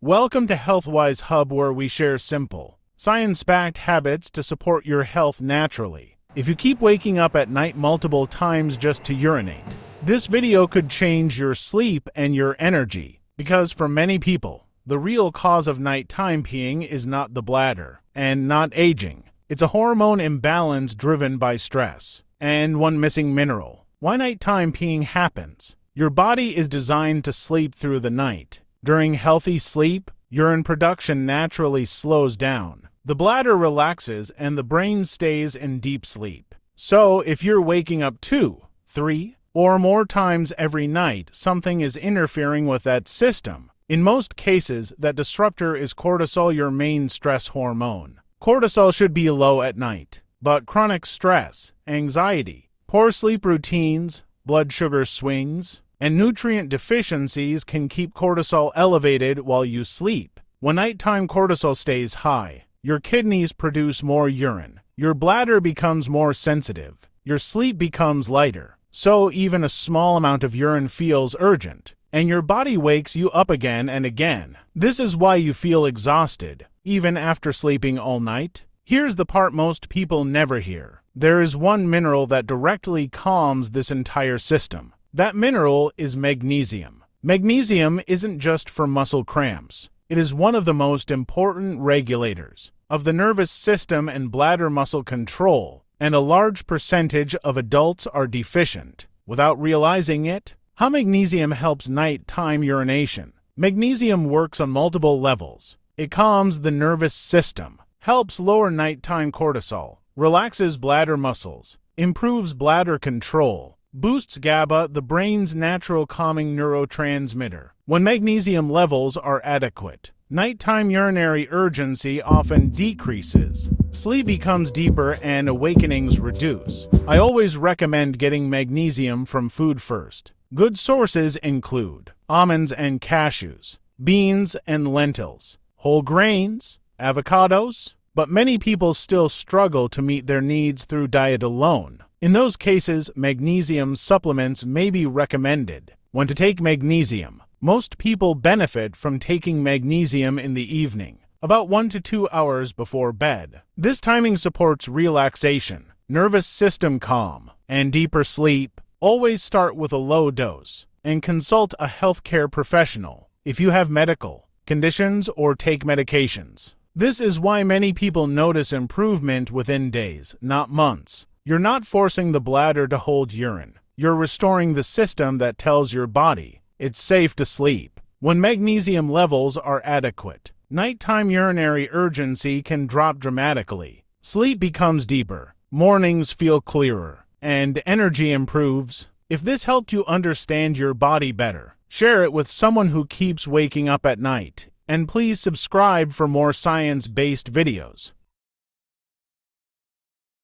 Welcome to Healthwize Hub, where we share simple, science-backed habits to support your health naturally. If you keep waking up at night multiple times just to urinate, this video could change your sleep and your energy. Because for many people, the real cause of nighttime peeing is not the bladder and not aging. It's a hormone imbalance driven by stress and one missing mineral. Why nighttime peeing happens? Your body is designed to sleep through the night. During healthy sleep, urine production naturally slows down. The bladder relaxes and the brain stays in deep sleep. So if you're waking up 2, 3, or more times every night, something is interfering with that system. In most cases, that disruptor is cortisol, your main stress hormone. Cortisol should be low at night, but chronic stress, anxiety, poor sleep routines, blood sugar swings, and nutrient deficiencies can keep cortisol elevated while you sleep. When nighttime cortisol stays high, your kidneys produce more urine, your bladder becomes more sensitive, your sleep becomes lighter. So even a small amount of urine feels urgent, and your body wakes you up again and again. This is why you feel exhausted, even after sleeping all night. Here's the part most people never hear. There is one mineral that directly calms this entire system. That mineral is magnesium. Magnesium isn't just for muscle cramps. It is one of the most important regulators of the nervous system and bladder muscle control, and a large percentage of adults are deficient without realizing it. How magnesium helps nighttime urination. Magnesium works on multiple levels. It calms the nervous system, helps lower nighttime cortisol, relaxes bladder muscles, improves bladder control, boosts GABA, the brain's natural calming neurotransmitter. When magnesium levels are adequate, nighttime urinary urgency often decreases, sleep becomes deeper, and awakenings reduce. I always recommend getting magnesium from food first. Good sources include almonds and cashews, beans and lentils, whole grains, avocados, but many people still struggle to meet their needs through diet alone. In those cases, magnesium supplements may be recommended. When to take magnesium. Most people benefit from taking magnesium in the evening, about 1 to 2 hours before bed. This timing supports relaxation, nervous system calm, and deeper sleep. Always start with a low dose and consult a healthcare professional if you have medical conditions or take medications. This is why many people notice improvement within days, not months. You're not forcing the bladder to hold urine. You're restoring the system that tells your body it's safe to sleep. When magnesium levels are adequate, nighttime urinary urgency can drop dramatically. Sleep becomes deeper, mornings feel clearer, and energy improves. If this helped you understand your body better, share it with someone who keeps waking up at night. And please subscribe for more science-based videos.